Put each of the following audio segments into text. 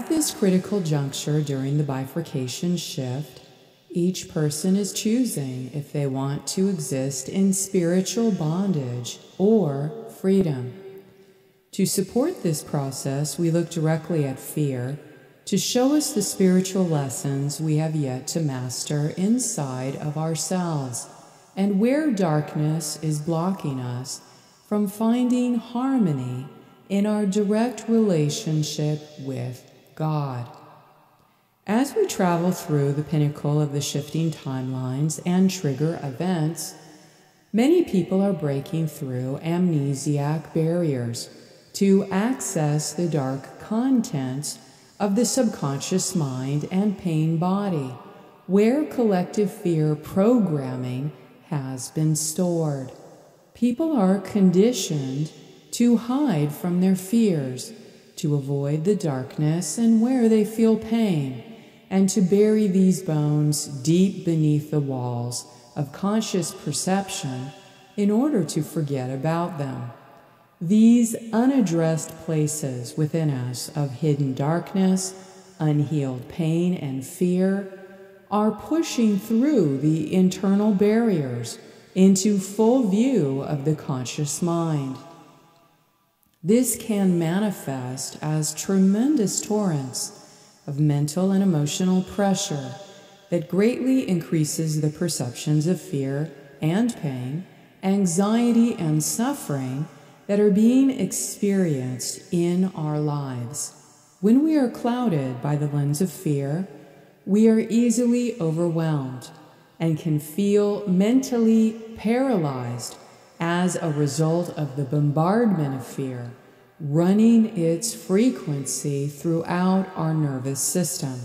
At this critical juncture during the bifurcation shift, each person is choosing if they want to exist in spiritual bondage or freedom. To support this process, we look directly at fear to show us the spiritual lessons we have yet to master inside of ourselves, and where darkness is blocking us from finding harmony in our direct relationship with God. As we travel through the pinnacle of the shifting timelines and trigger events, many people are breaking through amnesiac barriers to access the dark contents of the subconscious mind and pain body, where collective fear programming has been stored. People are conditioned to hide from their fears, to avoid the darkness and where they feel pain, and to bury these bones deep beneath the walls of conscious perception in order to forget about them. These unaddressed places within us of hidden darkness, unhealed pain, and fear are pushing through the internal barriers into full view of the conscious mind. This can manifest as tremendous torrents of mental and emotional pressure that greatly increases the perceptions of fear and pain, anxiety and suffering that are being experienced in our lives. When we are clouded by the lens of fear, we are easily overwhelmed and can feel mentally paralyzed as a result of the bombardment of fear running its frequency throughout our nervous system.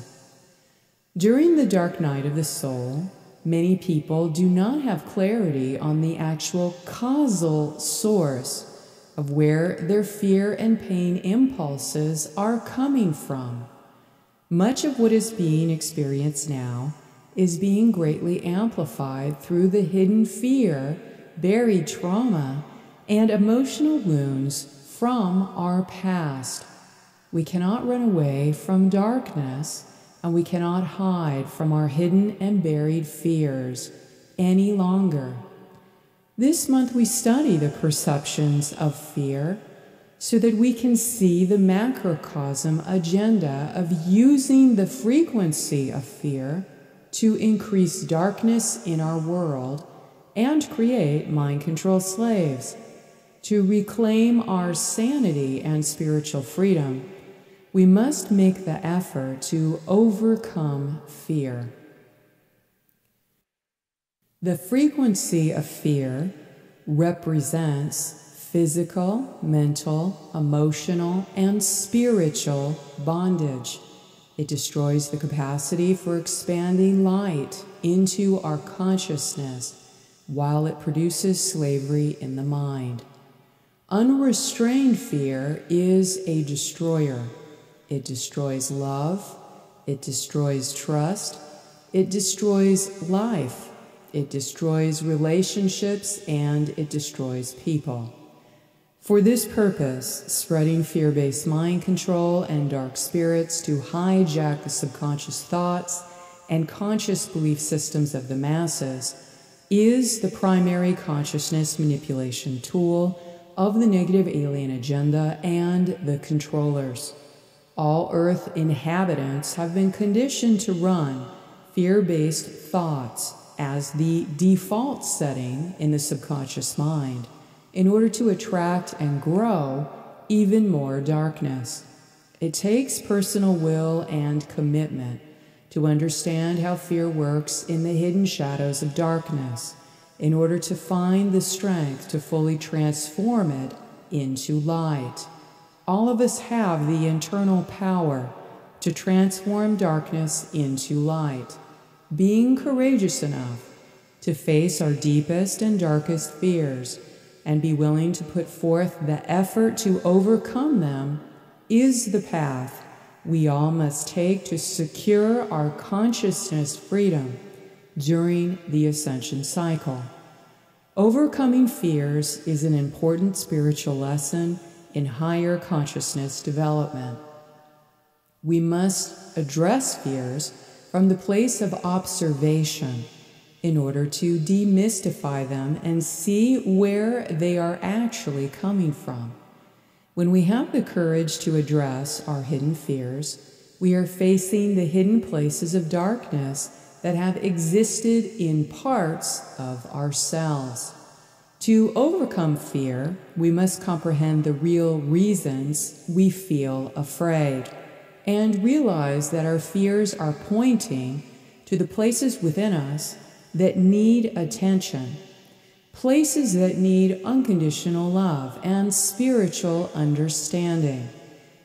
During the dark night of the soul, many people do not have clarity on the actual causal source of where their fear and pain impulses are coming from. Much of what is being experienced now is being greatly amplified through the hidden fear, buried trauma, and emotional wounds from our past. We cannot run away from darkness, and we cannot hide from our hidden and buried fears any longer. This month we study the perceptions of fear so that we can see the macrocosm agenda of using the frequency of fear to increase darkness in our world and create mind control slaves. To reclaim our sanity and spiritual freedom, we must make the effort to overcome fear. The frequency of fear represents physical, mental, emotional, and spiritual bondage. It destroys the capacity for expanding light into our consciousness, while it produces slavery in the mind. Unrestrained fear is a destroyer. It destroys love, it destroys trust, it destroys life, it destroys relationships, and it destroys people. For this purpose, spreading fear-based mind control and dark spirits to hijack the subconscious thoughts and conscious belief systems of the masses is the primary consciousness manipulation tool of the negative alien agenda and the controllers. All Earth inhabitants have been conditioned to run fear-based thoughts as the default setting in the subconscious mind in order to attract and grow even more darkness. It takes personal will and commitment to understand how fear works in the hidden shadows of darkness in order to find the strength to fully transform it into light. All of us have the internal power to transform darkness into light. Being courageous enough to face our deepest and darkest fears and be willing to put forth the effort to overcome them is the path we all must take to secure our consciousness freedom during the ascension cycle. Overcoming fears is an important spiritual lesson in higher consciousness development. We must address fears from the place of observation in order to demystify them and see where they are actually coming from. When we have the courage to address our hidden fears, we are facing the hidden places of darkness that have existed in parts of ourselves. To overcome fear, we must comprehend the real reasons we feel afraid and realize that our fears are pointing to the places within us that need attention, places that need unconditional love and spiritual understanding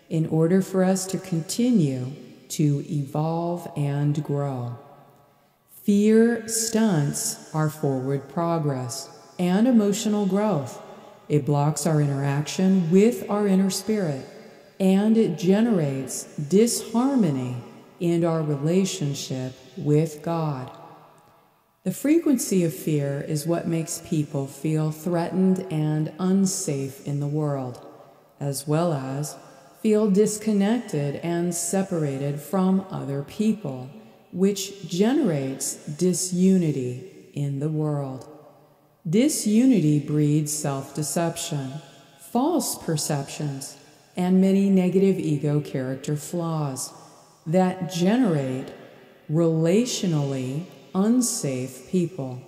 in order for us to continue to evolve and grow. Fear stunts our forward progress and emotional growth. It blocks our interaction with our inner spirit, and it generates disharmony in our relationship with God. The frequency of fear is what makes people feel threatened and unsafe in the world, as well as feel disconnected and separated from other people, which generates disunity in the world. Disunity breeds self-deception, false perceptions, and many negative ego character flaws that generate relationally unsafe people,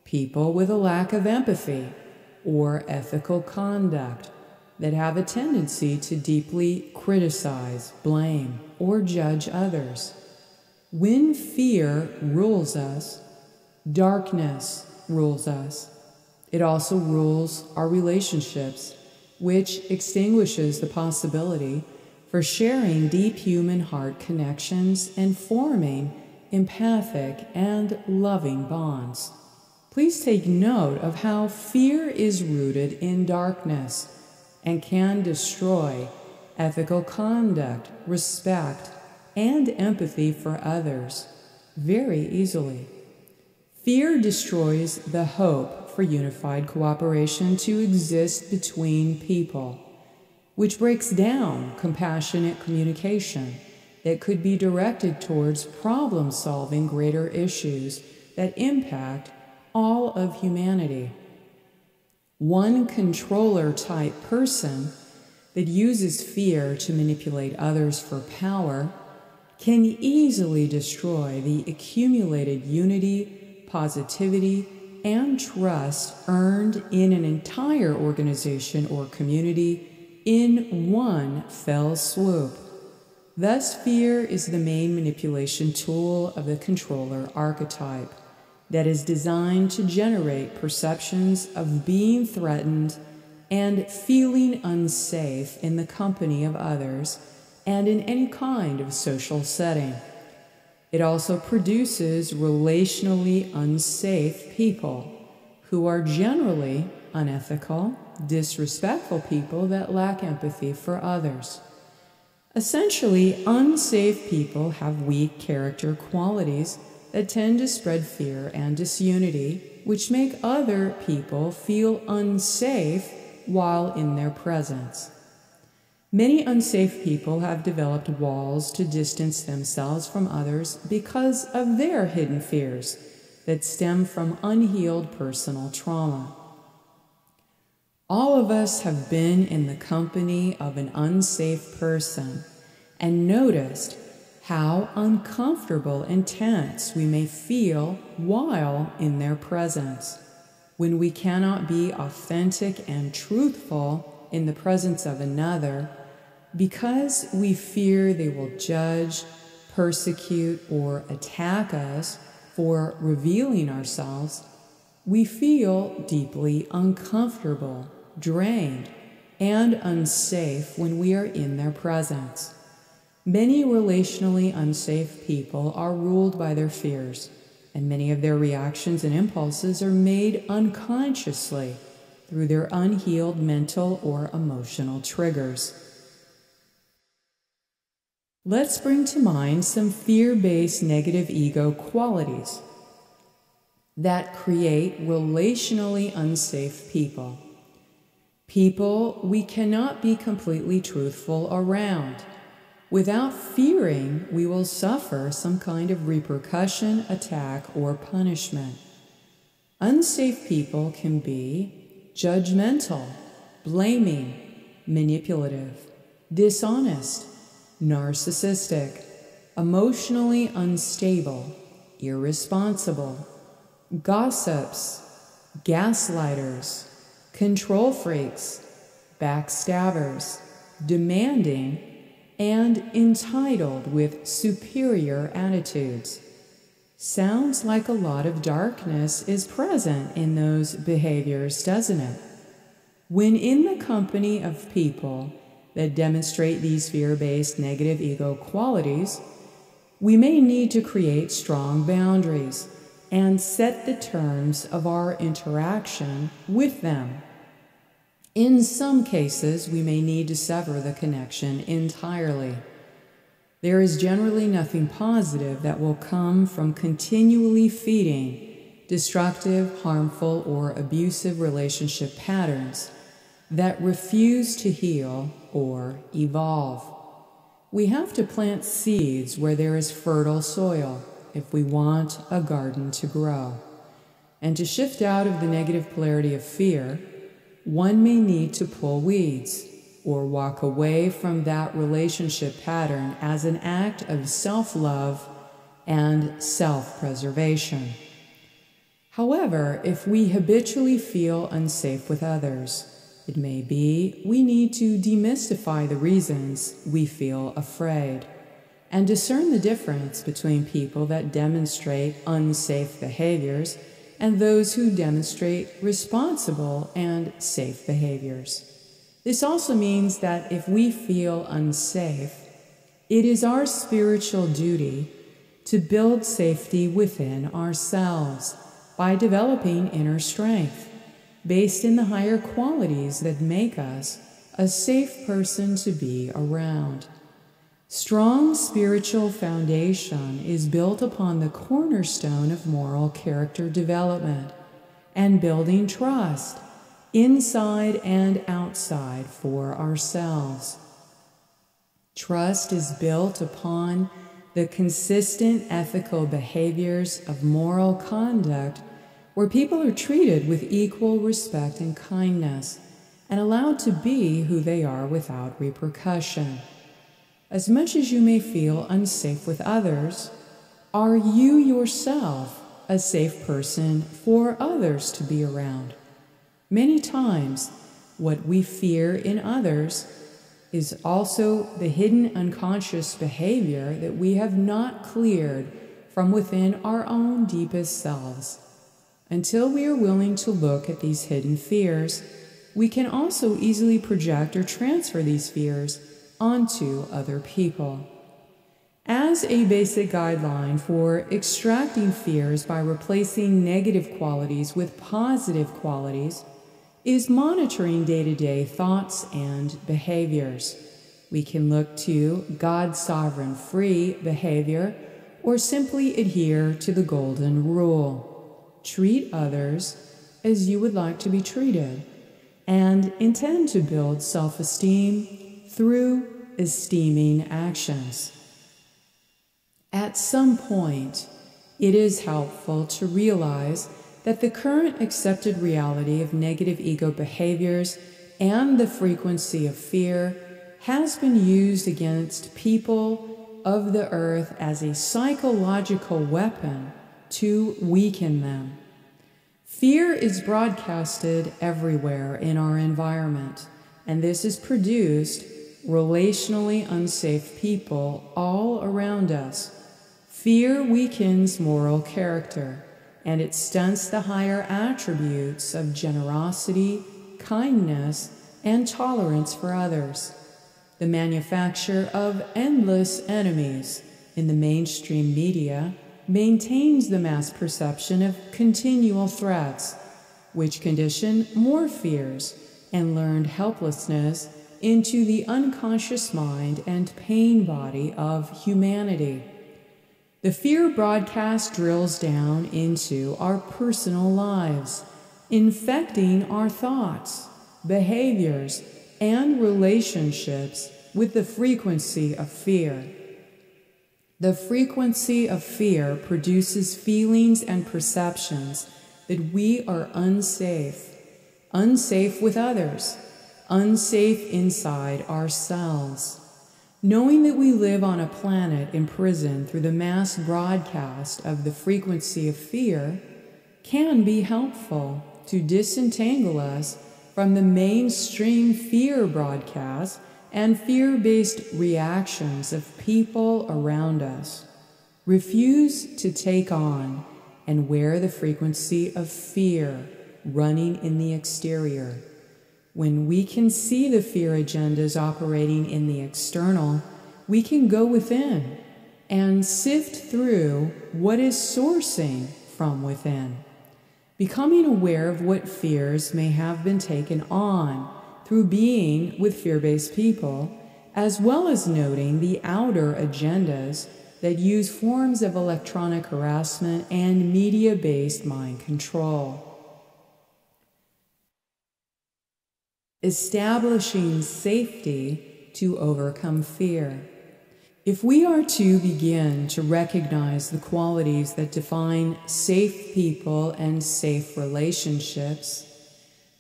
people with a lack of empathy or ethical conduct that have a tendency to deeply criticize, blame, or judge others. When fear rules us, darkness rules us. It also rules our relationships, which extinguishes the possibility for sharing deep human heart connections and forming empathic and loving bonds. Please take note of how fear is rooted in darkness and can destroy ethical conduct, respect, and empathy for others very easily. Fear destroys the hope for unified cooperation to exist between people, which breaks down compassionate communication that could be directed towards problem-solving greater issues that impact all of humanity. One controller-type person that uses fear to manipulate others for power can easily destroy the accumulated unity, positivity, and trust earned in an entire organization or community in one fell swoop. Thus, fear is the main manipulation tool of the controller archetype that is designed to generate perceptions of being threatened and feeling unsafe in the company of others and in any kind of social setting. It also produces relationally unsafe people who are generally unethical, disrespectful people that lack empathy for others. Essentially, unsafe people have weak character qualities that tend to spread fear and disunity, which make other people feel unsafe while in their presence. Many unsafe people have developed walls to distance themselves from others because of their hidden fears that stem from unhealed personal trauma. All of us have been in the company of an unsafe person and noticed how uncomfortable and tense we may feel while in their presence. When we cannot be authentic and truthful in the presence of another because we fear they will judge, persecute, or attack us for revealing ourselves, we feel deeply uncomfortable, drained, and unsafe when we are in their presence. Many relationally unsafe people are ruled by their fears, and many of their reactions and impulses are made unconsciously through their unhealed mental or emotional triggers. Let's bring to mind some fear-based negative ego qualities that create relationally unsafe people. People we cannot be completely truthful around. Without fearing, we will suffer some kind of repercussion, attack, or punishment. Unsafe people can be judgmental, blaming, manipulative, dishonest, narcissistic, emotionally unstable, irresponsible, gossips, gaslighters, control freaks, backstabbers, demanding, and entitled with superior attitudes. Sounds like a lot of darkness is present in those behaviors, doesn't it? When in the company of people that demonstrate these fear-based negative ego qualities, we may need to create strong boundaries and set the terms of our interaction with them. In some cases, we may need to sever the connection entirely. There is generally nothing positive that will come from continually feeding destructive, harmful, or abusive relationship patterns that refuse to heal or evolve. We have to plant seeds where there is fertile soil if we want a garden to grow. And to shift out of the negative polarity of fear, one may need to pull weeds or walk away from that relationship pattern as an act of self-love and self-preservation. However, if we habitually feel unsafe with others, it may be we need to demystify the reasons we feel afraid and discern the difference between people that demonstrate unsafe behaviors and those who demonstrate responsible and safe behaviors. This also means that if we feel unsafe, it is our spiritual duty to build safety within ourselves by developing inner strength based in the higher qualities that make us a safe person to be around. Strong spiritual foundation is built upon the cornerstone of moral character development and building trust inside and outside for ourselves. Trust is built upon the consistent ethical behaviors of moral conduct where people are treated with equal respect and kindness and allowed to be who they are without repercussion. As much as you may feel unsafe with others, are you yourself a safe person for others to be around? Many times, what we fear in others is also the hidden unconscious behavior that we have not cleared from within our own deepest selves. Until we are willing to look at these hidden fears, we can also easily project or transfer these fears onto other people. As a basic guideline for extracting fears by replacing negative qualities with positive qualities is monitoring day-to-day thoughts and behaviors. We can look to God's sovereign free behavior or simply adhere to the golden rule. Treat others as you would like to be treated and intend to build self-esteem through esteeming actions. At some point, it is helpful to realize that the current accepted reality of negative ego behaviors and the frequency of fear has been used against people of the earth as a psychological weapon to weaken them. Fear is broadcasted everywhere in our environment, and this has produced relationally unsafe people all around us. Fear weakens moral character, and it stunts the higher attributes of generosity, kindness, and tolerance for others. The manufacture of endless enemies in the mainstream media maintains the mass perception of continual threats, which condition more fears and learned helplessness into the unconscious mind and pain body of humanity. The fear broadcast drills down into our personal lives, infecting our thoughts, behaviors, and relationships with the frequency of fear. The frequency of fear produces feelings and perceptions that we are unsafe, unsafe with others, unsafe inside ourselves. Knowing that we live on a planet imprisoned through the mass broadcast of the frequency of fear can be helpful to disentangle us from the mainstream fear broadcast and fear-based reactions of people around us. Refuse to take on and wear the frequency of fear running in the exterior. When we can see the fear agendas operating in the external, we can go within and sift through what is sourcing from within, becoming aware of what fears may have been taken on through being with fear-based people, as well as noting the outer agendas that use forms of electronic harassment and media-based mind control. Establishing safety to overcome fear. If we are to begin to recognize the qualities that define safe people and safe relationships,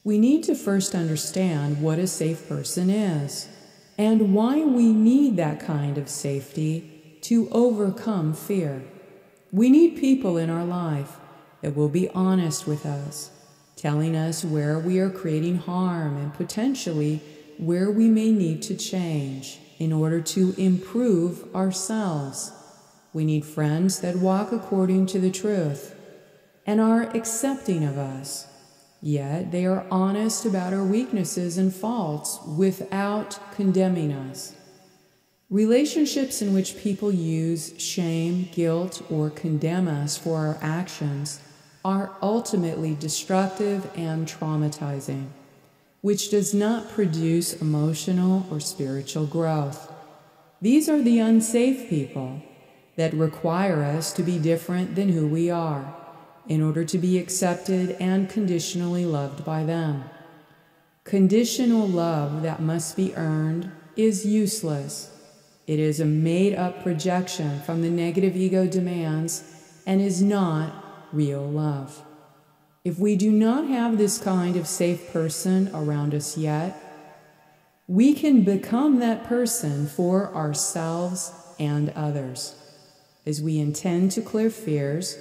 we need to first understand what a safe person is and why we need that kind of safety to overcome fear. We need people in our life that will be honest with us, telling us where we are creating harm and potentially where we may need to change in order to improve ourselves. We need friends that walk according to the truth and are accepting of us, yet they are honest about our weaknesses and faults without condemning us. Relationships in which people use shame, guilt, or condemn us for our actions are ultimately destructive and traumatizing, which does not produce emotional or spiritual growth. These are the unsafe people that require us to be different than who we are in order to be accepted and conditionally loved by them. Conditional love that must be earned is useless. It is a made-up projection from the negative ego demands and is not real love. If we do not have this kind of safe person around us yet, we can become that person for ourselves and others. As we intend to clear fears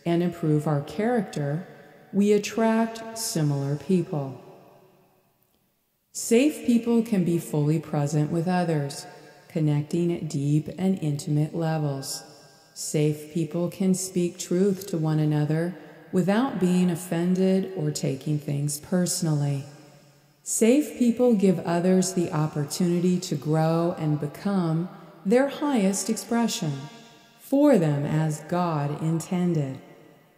and improve our character, we attract similar people. Safe people can be fully present with others, connecting at deep and intimate levels. Safe people can speak truth to one another without being offended or taking things personally. Safe people give others the opportunity to grow and become their highest expression for them as God intended.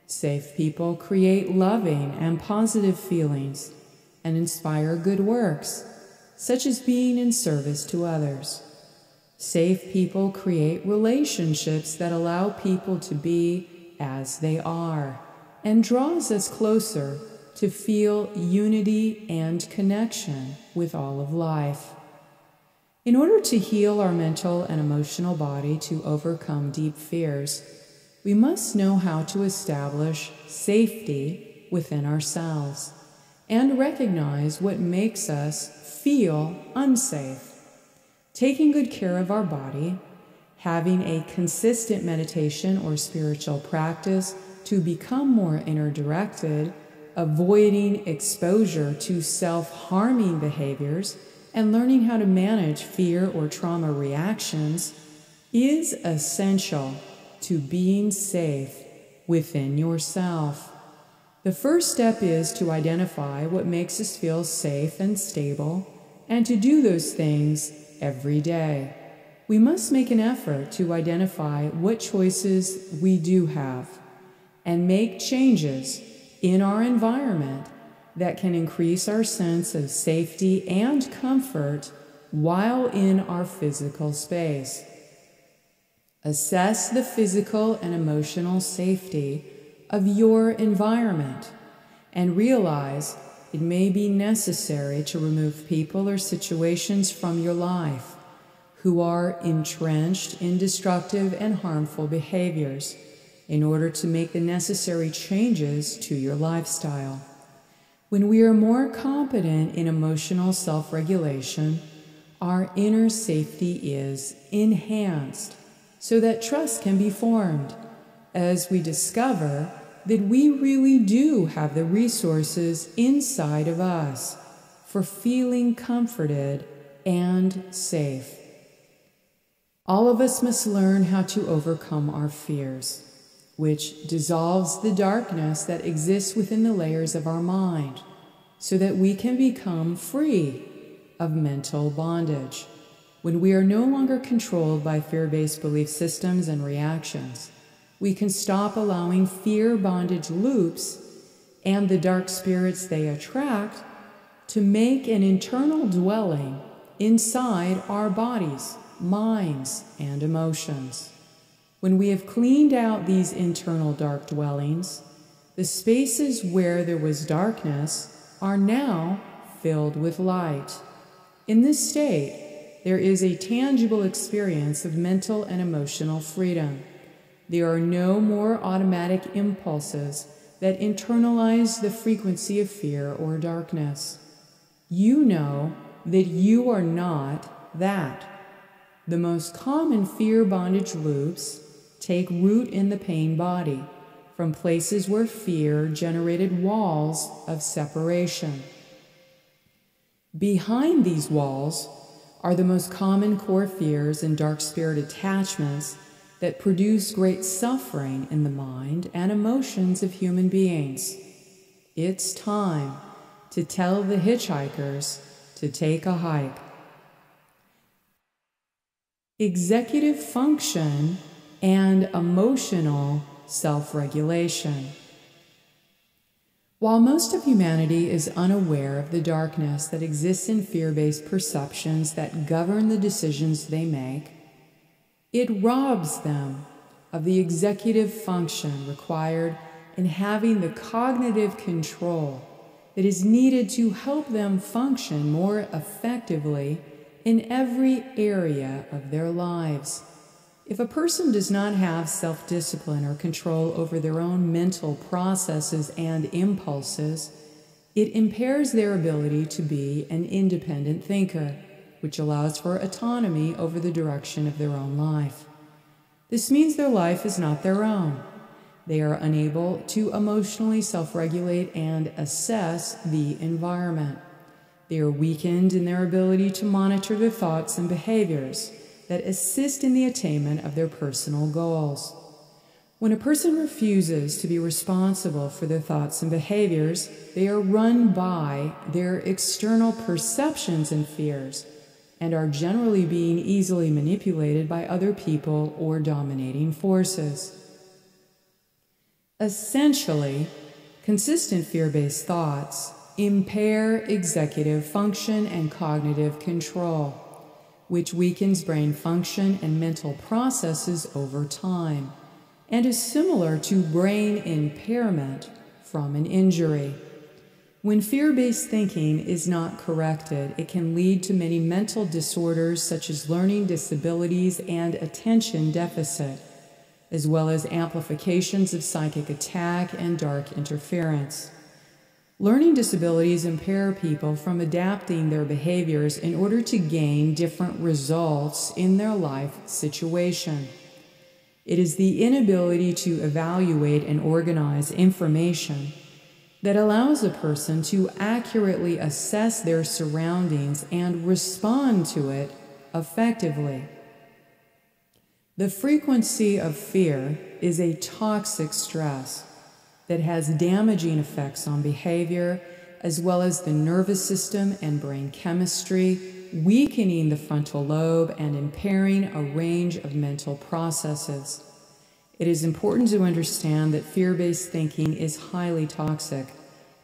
Safe people create loving and positive feelings and inspire good works, such as being in service to others. Safe people create relationships that allow people to be as they are and draws us closer to feel unity and connection with all of life. In order to heal our mental and emotional body to overcome deep fears, we must know how to establish safety within ourselves and recognize what makes us feel unsafe. Taking good care of our body, having a consistent meditation or spiritual practice to become more inner-directed, avoiding exposure to self-harming behaviors, and learning how to manage fear or trauma reactions is essential to being safe within yourself. The first step is to identify what makes us feel safe and stable, and to do those things every day. We must make an effort to identify what choices we do have and make changes in our environment that can increase our sense of safety and comfort while in our physical space. Assess the physical and emotional safety of your environment and realize it may be necessary to remove people or situations from your life who are entrenched in destructive and harmful behaviors in order to make the necessary changes to your lifestyle. When we are more competent in emotional self-regulation, our inner safety is enhanced so that trust can be formed as we discover that we really do have the resources inside of us for feeling comforted and safe. All of us must learn how to overcome our fears, which dissolves the darkness that exists within the layers of our mind, so that we can become free of mental bondage. When we are no longer controlled by fear-based belief systems and reactions, we can stop allowing fear bondage loops and the dark spirits they attract to make an internal dwelling inside our bodies, minds, and emotions. When we have cleaned out these internal dark dwellings, the spaces where there was darkness are now filled with light. In this state, there is a tangible experience of mental and emotional freedom. There are no more automatic impulses that internalize the frequency of fear or darkness. You know that you are not that. The most common fear bondage loops take root in the pain body, from places where fear generated walls of separation. Behind these walls are the most common core fears and dark spirit attachments that produce great suffering in the mind and emotions of human beings. It's time to tell the hitchhikers to take a hike. Executive function and emotional self-regulation. While most of humanity is unaware of the darkness that exists in fear-based perceptions that govern the decisions they make, it robs them of the executive function required in having the cognitive control that is needed to help them function more effectively in every area of their lives. If a person does not have self-discipline or control over their own mental processes and impulses, it impairs their ability to be an independent thinker, which allows for autonomy over the direction of their own life. This means their life is not their own. They are unable to emotionally self-regulate and assess the environment. They are weakened in their ability to monitor their thoughts and behaviors that assist in the attainment of their personal goals. When a person refuses to be responsible for their thoughts and behaviors, they are run by their external perceptions and fears, and are generally being easily manipulated by other people or dominating forces. Essentially, consistent fear-based thoughts impair executive function and cognitive control, which weakens brain function and mental processes over time, and is similar to brain impairment from an injury. When fear-based thinking is not corrected, it can lead to many mental disorders such as learning disabilities and attention deficit, as well as amplifications of psychic attack and dark interference. Learning disabilities impair people from adapting their behaviors in order to gain different results in their life situation. It is the inability to evaluate and organize information that allows a person to accurately assess their surroundings and respond to it effectively. The frequency of fear is a toxic stress that has damaging effects on behavior, as well as the nervous system and brain chemistry, weakening the frontal lobe and impairing a range of mental processes. It is important to understand that fear-based thinking is highly toxic,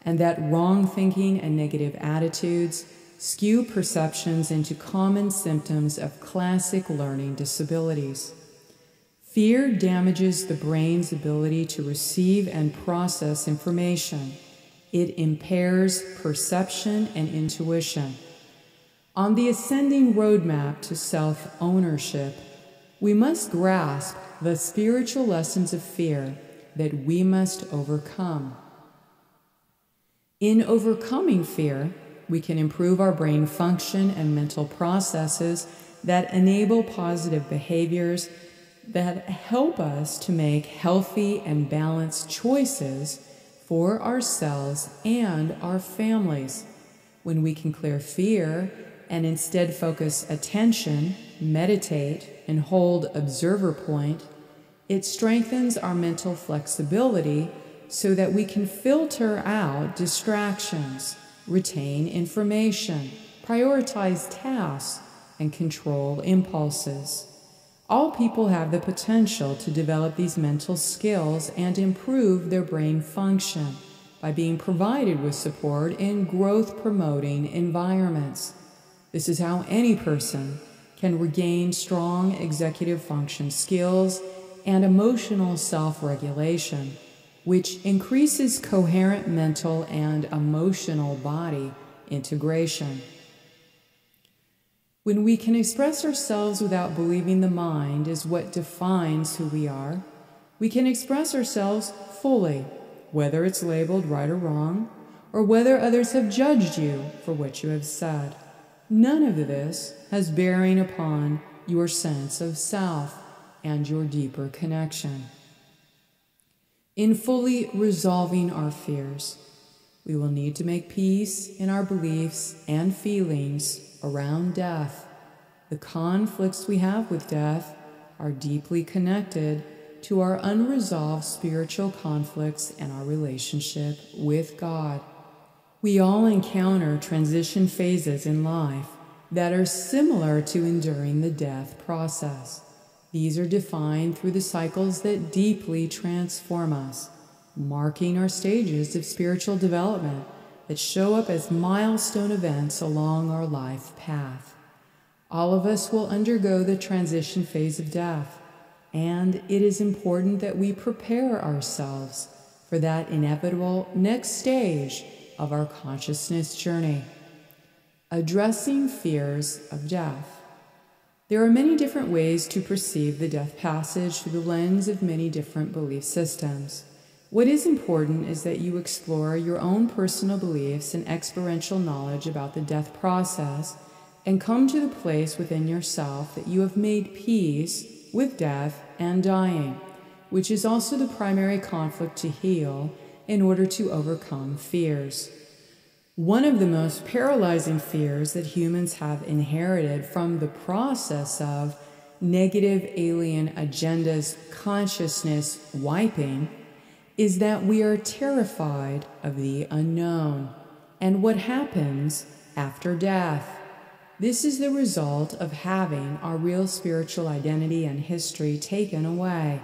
and that wrong thinking and negative attitudes skew perceptions into common symptoms of classic learning disabilities. Fear damages the brain's ability to receive and process information. It impairs perception and intuition. On the ascending roadmap to self-ownership, we must grasp the spiritual lessons of fear that we must overcome. In overcoming fear, we can improve our brain function and mental processes that enable positive behaviors that help us to make healthy and balanced choices for ourselves and our families. When we can clear fear and instead focus attention, meditate, and hold observer point, it strengthens our mental flexibility so that we can filter out distractions, retain information, prioritize tasks, and control impulses. All people have the potential to develop these mental skills and improve their brain function by being provided with support in growth-promoting environments. This is how any person can regain strong executive function skills and emotional self-regulation, which increases coherent mental and emotional body integration. When we can express ourselves without believing the mind is what defines who we are, we can express ourselves fully, whether it's labeled right or wrong, or whether others have judged you for what you have said. None of this has bearing upon your sense of self and your deeper connection. In fully resolving our fears, we will need to make peace in our beliefs and feelings around death. The conflicts we have with death are deeply connected to our unresolved spiritual conflicts and our relationship with God. We all encounter transition phases in life that are similar to enduring the death process. These are defined through the cycles that deeply transform us, marking our stages of spiritual development that show up as milestone events along our life path. All of us will undergo the transition phase of death, and it is important that we prepare ourselves for that inevitable next stage of our consciousness journey. Addressing fears of death. There are many different ways to perceive the death passage through the lens of many different belief systems. What is important is that you explore your own personal beliefs and experiential knowledge about the death process and come to the place within yourself that you have made peace with death and dying, which is also the primary conflict to heal in order to overcome fears. One of the most paralyzing fears that humans have inherited from the process of negative alien agendas consciousness wiping is that we are terrified of the unknown and what happens after death. This is the result of having our real spiritual identity and history taken away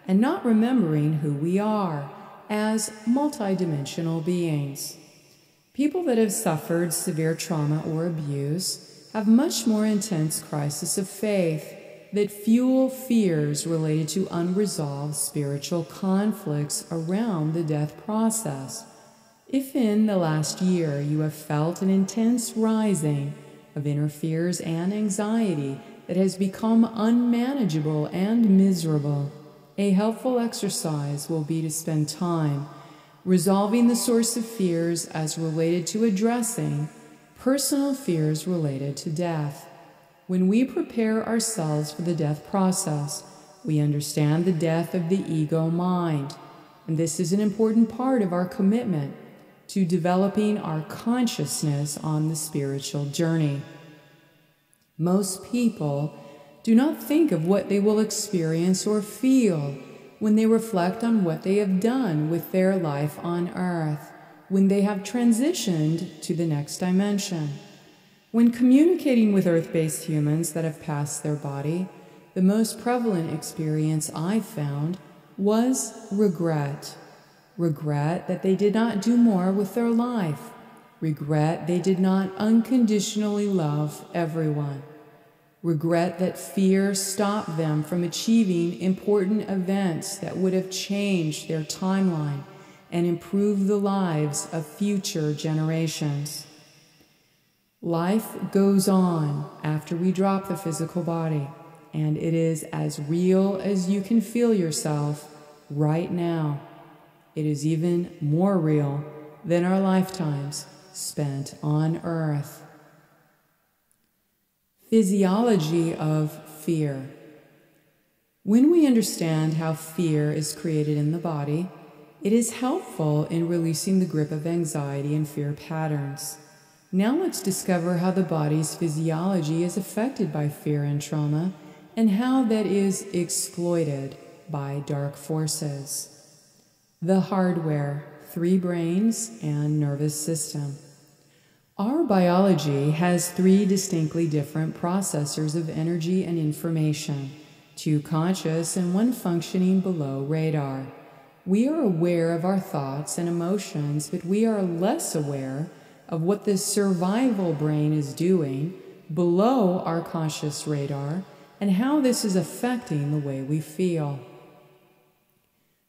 and not remembering who we are as multidimensional beings. People that have suffered severe trauma or abuse have much more intense crises of faith that fuel fears related to unresolved spiritual conflicts around the death process. If in the last year you have felt an intense rising of inner fears and anxiety that has become unmanageable and miserable, a helpful exercise will be to spend time resolving the source of fears as related to addressing personal fears related to death. When we prepare ourselves for the death process, we understand the death of the ego mind, and this is an important part of our commitment to developing our consciousness on the spiritual journey. Most people do not think of what they will experience or feel when they reflect on what they have done with their life on earth, when they have transitioned to the next dimension. When communicating with earth-based humans that have passed their body, the most prevalent experience I've found was regret. Regret that they did not do more with their life. Regret they did not unconditionally love everyone. Regret that fear stopped them from achieving important events that would have changed their timeline and improved the lives of future generations. Life goes on after we drop the physical body, and it is as real as you can feel yourself right now. It is even more real than our lifetimes spent on Earth. Physiology of fear. When we understand how fear is created in the body, it is helpful in releasing the grip of anxiety and fear patterns. Now let's discover how the body's physiology is affected by fear and trauma, and how that is exploited by dark forces. The hardware, 3 brains and nervous system. Our biology has 3 distinctly different processors of energy and information, 2 conscious and 1 functioning below radar. We are aware of our thoughts and emotions, but we are less aware of what the survival brain is doing below our conscious radar and how this is affecting the way we feel.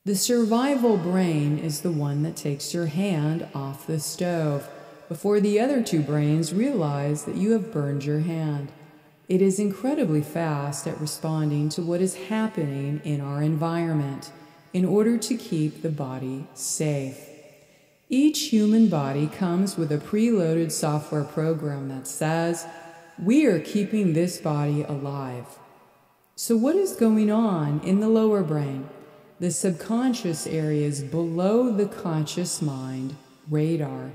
The survival brain is the one that takes your hand off the stove before the other 2 brains realize that you have burned your hand. It is incredibly fast at responding to what is happening in our environment in order to keep the body safe. Each human body comes with a preloaded software program that says, "We are keeping this body alive." So what is going on in the lower brain, the subconscious areas below the conscious mind radar?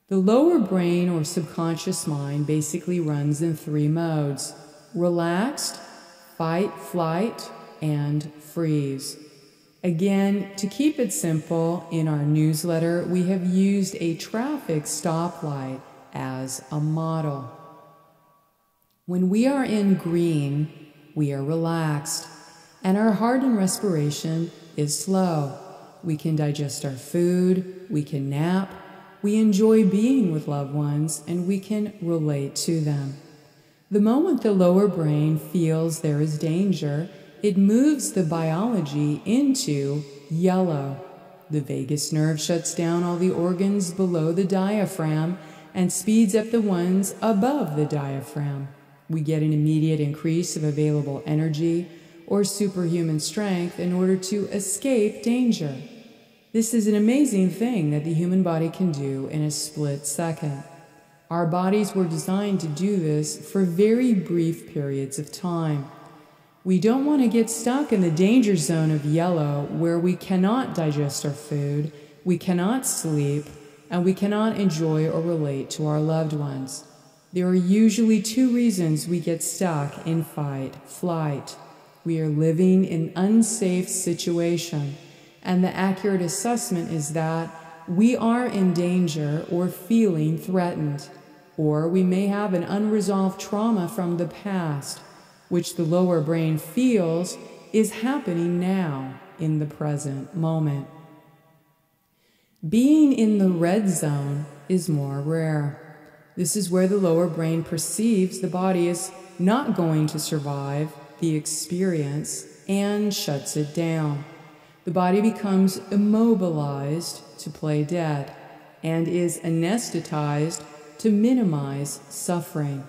The lower brain or subconscious mind basically runs in 3 modes: relaxed, fight, flight, and freeze. Again, to keep it simple, in our newsletter, we have used a traffic stoplight as a model. When we are in green, we are relaxed, and our heart and respiration is slow. We can digest our food, we can nap, we enjoy being with loved ones, and we can relate to them. The moment the lower brain feels there is danger, it moves the biology into yellow. The vagus nerve shuts down all the organs below the diaphragm and speeds up the ones above the diaphragm. We get an immediate increase of available energy or superhuman strength in order to escape danger. This is an amazing thing that the human body can do in a split second. Our bodies were designed to do this for very brief periods of time. We don't want to get stuck in the danger zone of yellow, where we cannot digest our food, we cannot sleep, and we cannot enjoy or relate to our loved ones. There are usually 2 reasons we get stuck in fight, flight. We are living in an unsafe situation, and the accurate assessment is that we are in danger or feeling threatened, or we may have an unresolved trauma from the past, which the lower brain feels is happening now in the present moment. Being in the red zone is more rare. This is where the lower brain perceives the body is not going to survive the experience and shuts it down. The body becomes immobilized to play dead and is anesthetized to minimize suffering.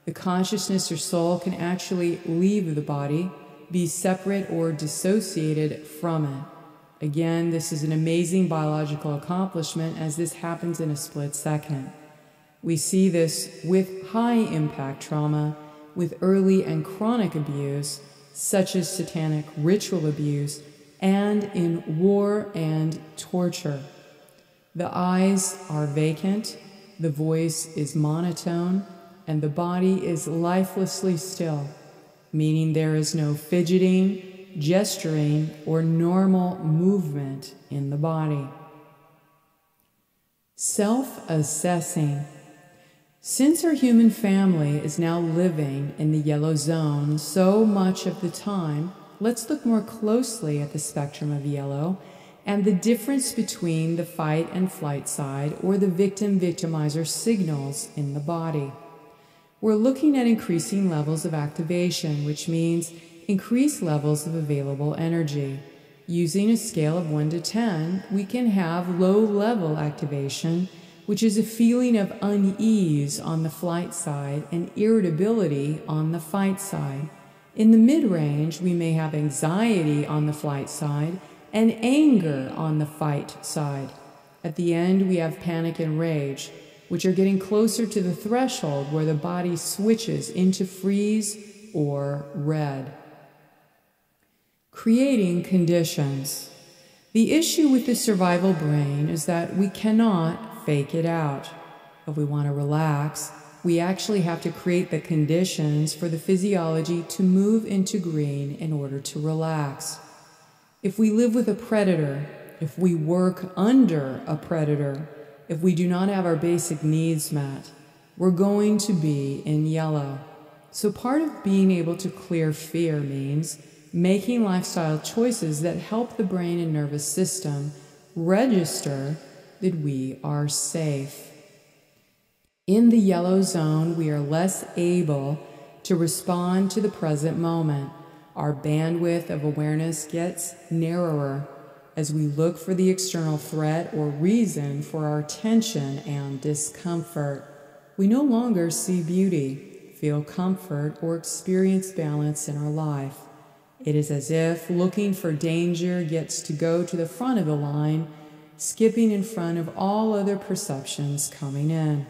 The consciousness or soul can actually leave the body, be separate or dissociated from it. Again, this is an amazing biological accomplishment, as this happens in a split second. We see this with high-impact trauma, with early and chronic abuse, such as satanic ritual abuse, and in war and torture. The eyes are vacant, the voice is monotone, and the body is lifelessly still, meaning there is no fidgeting, gesturing, or normal movement in the body. Self-assessing. Since our human family is now living in the yellow zone so much of the time, let's look more closely at the spectrum of yellow and the difference between the fight and flight side, or the victim-victimizer signals in the body. We're looking at increasing levels of activation, which means increased levels of available energy. Using a scale of 1 to 10, we can have low-level activation, which is a feeling of unease on the flight side and irritability on the fight side. In the mid-range, we may have anxiety on the flight side and anger on the fight side. At the end, we have panic and rage, which are getting closer to the threshold where the body switches into freeze or red. Creating conditions. The issue with the survival brain is that we cannot fake it out. If we want to relax, we actually have to create the conditions for the physiology to move into green in order to relax. If we live with a predator, if we work under a predator, if we do not have our basic needs met, we're going to be in yellow. So part of being able to clear fear means making lifestyle choices that help the brain and nervous system register that we are safe. In the yellow zone, we are less able to respond to the present moment. Our bandwidth of awareness gets narrower as we look for the external threat or reason for our tension and discomfort. We no longer see beauty, feel comfort, or experience balance in our life. It is as if looking for danger gets to go to the front of the line, skipping in front of all other perceptions coming in.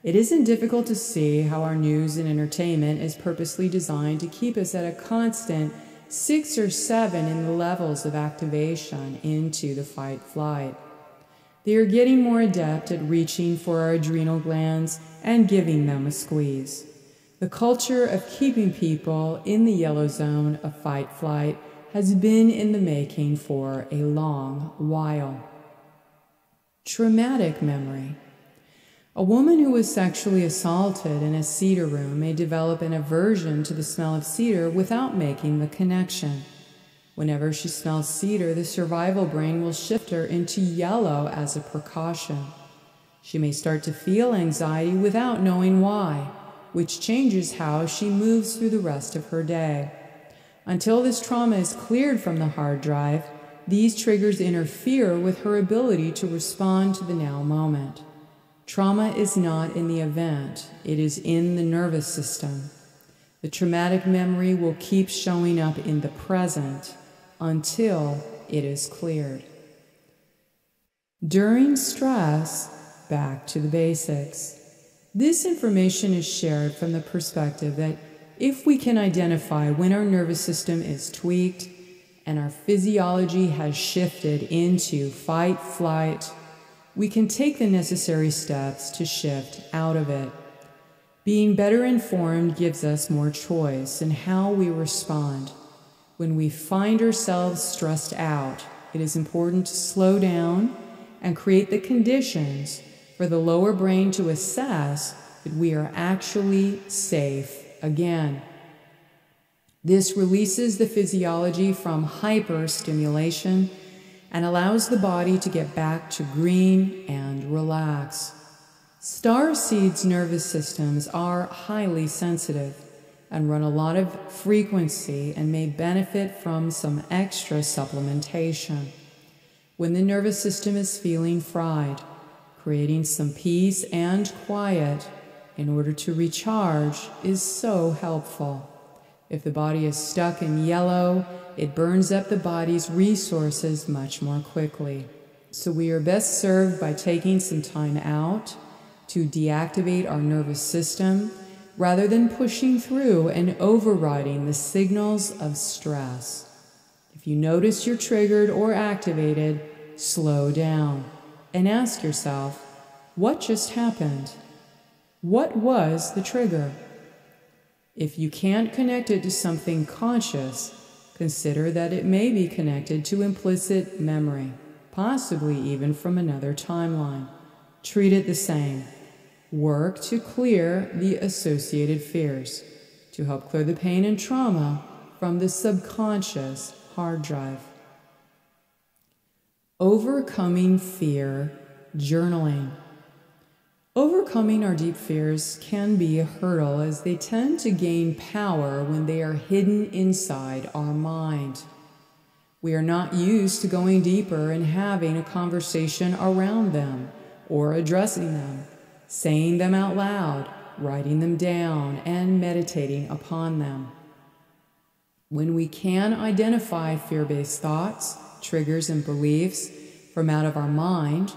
It isn't difficult to see how our news and entertainment is purposely designed to keep us at a constant 6 or 7 in the levels of activation into the fight-flight. They are getting more adept at reaching for our adrenal glands and giving them a squeeze. The culture of keeping people in the yellow zone of fight-flight has been in the making for a long while. Traumatic memory. A woman who was sexually assaulted in a cedar room may develop an aversion to the smell of cedar without making the connection. Whenever she smells cedar, the survival brain will shift her into yellow as a precaution. She may start to feel anxiety without knowing why, which changes how she moves through the rest of her day. Until this trauma is cleared from the hard drive, these triggers interfere with her ability to respond to the now moment. Trauma is not in the event, it is in the nervous system. The traumatic memory will keep showing up in the present until it is cleared. During stress, back to the basics. This information is shared from the perspective that if we can identify when our nervous system is tweaked and our physiology has shifted into fight, flight, we can take the necessary steps to shift out of it. Being better informed gives us more choice in how we respond. When we find ourselves stressed out, it is important to slow down and create the conditions for the lower brain to assess that we are actually safe again. This releases the physiology from hyperstimulation and allows the body to get back to green and relax. Starseeds' nervous systems are highly sensitive and run a lot of frequency and may benefit from some extra supplementation. When the nervous system is feeling fried, creating some peace and quiet in order to recharge is so helpful. If the body is stuck in yellow, it burns up the body's resources much more quickly. So we are best served by taking some time out to deactivate our nervous system rather than pushing through and overriding the signals of stress. If you notice you're triggered or activated, slow down and ask yourself, what just happened? What was the trigger? If you can't connect it to something conscious, consider that it may be connected to implicit memory, possibly even from another timeline. Treat it the same. Work to clear the associated fears, to help clear the pain and trauma from the subconscious hard drive. Overcoming fear, journaling. Overcoming our deep fears can be a hurdle as they tend to gain power when they are hidden inside our mind. We are not used to going deeper and having a conversation around them. or addressing them, saying them out loud, writing them down, and meditating upon them. When we can identify fear-based thoughts, triggers, and beliefs from out of our mind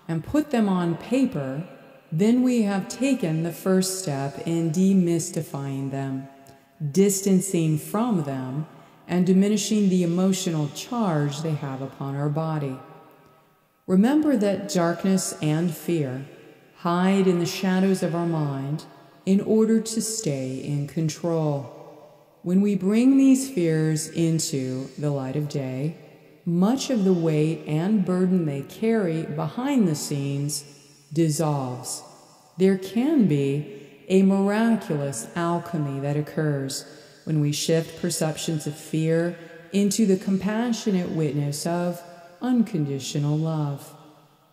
and put them on paper, then we have taken the first step in demystifying them, distancing from them, and diminishing the emotional charge they have upon our body. Remember that darkness and fear hide in the shadows of our mind in order to stay in control. When we bring these fears into the light of day, much of the weight and burden they carry behind the scenes dissolves. There can be a miraculous alchemy that occurs when we shift perceptions of fear into the compassionate witness of unconditional love.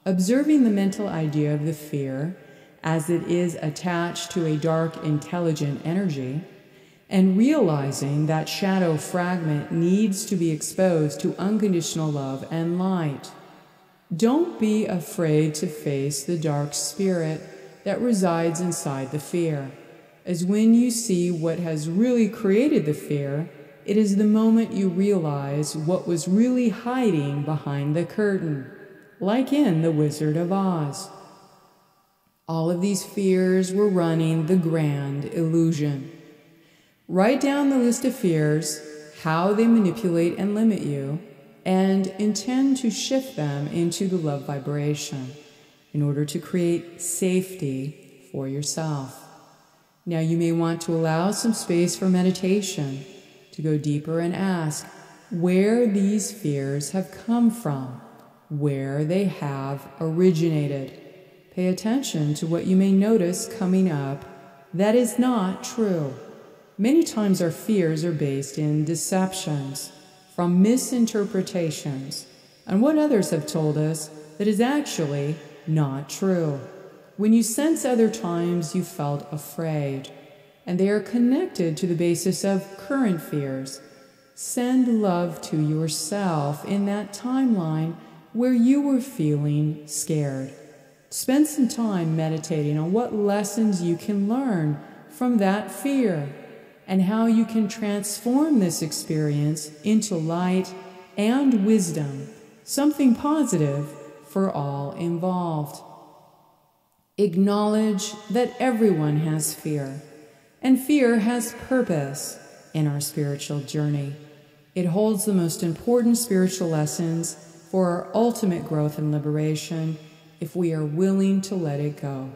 Observing the mental idea of the fear as it is attached to a dark, intelligent energy, and realizing that shadow fragment needs to be exposed to unconditional love and light. Don't be afraid to face the dark spirit that resides inside the fear, as when you see what has really created the fear, it is the moment you realize what was really hiding behind the curtain, like in The Wizard of Oz. All of these fears were running the grand illusion. Write down the list of fears, how they manipulate and limit you, and intend to shift them into the love vibration in order to create safety for yourself. Now you may want to allow some space for meditation to go deeper and ask where these fears have come from, where they have originated. Pay attention to what you may notice coming up that is not true. Many times our fears are based in deceptions, from misinterpretations, and what others have told us that is actually not true. When you sense other times you felt afraid, and they are connected to the basis of current fears, send love to yourself in that timeline where you were feeling scared. Spend some time meditating on what lessons you can learn from that fear and how you can transform this experience into light and wisdom, something positive for all involved. Acknowledge that everyone has fear, and fear has purpose in our spiritual journey. It holds the most important spiritual lessons for our ultimate growth and liberation if we are willing to let it go.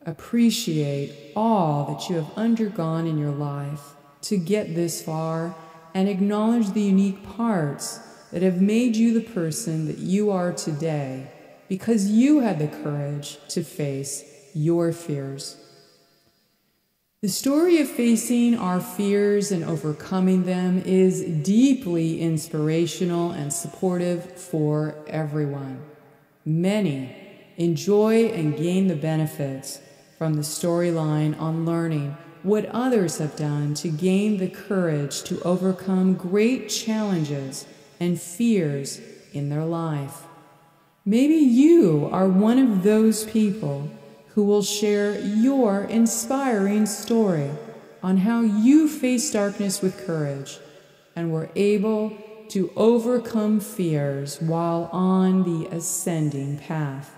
Appreciate all that you have undergone in your life to get this far, and acknowledge the unique parts that have made you the person that you are today because you had the courage to face your fears. The story of facing our fears and overcoming them is deeply inspirational and supportive for everyone. Many enjoy and gain the benefits from the storyline on learning what others have done to gain the courage to overcome great challenges and fears in their life. Maybe you are one of those people who will share your inspiring story on how you faced darkness with courage and were able to overcome fears while on the ascending path.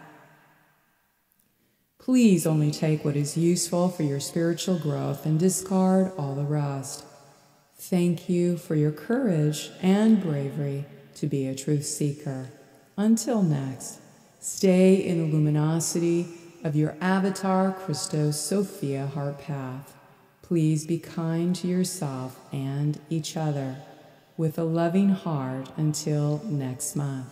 Please only take what is useful for your spiritual growth and discard all the rest. Thank you for your courage and bravery to be a truth seeker. Until next, stay in the luminosity of your avatar Christos Sophia heart path. Please be kind to yourself and each other with a loving heart until next month.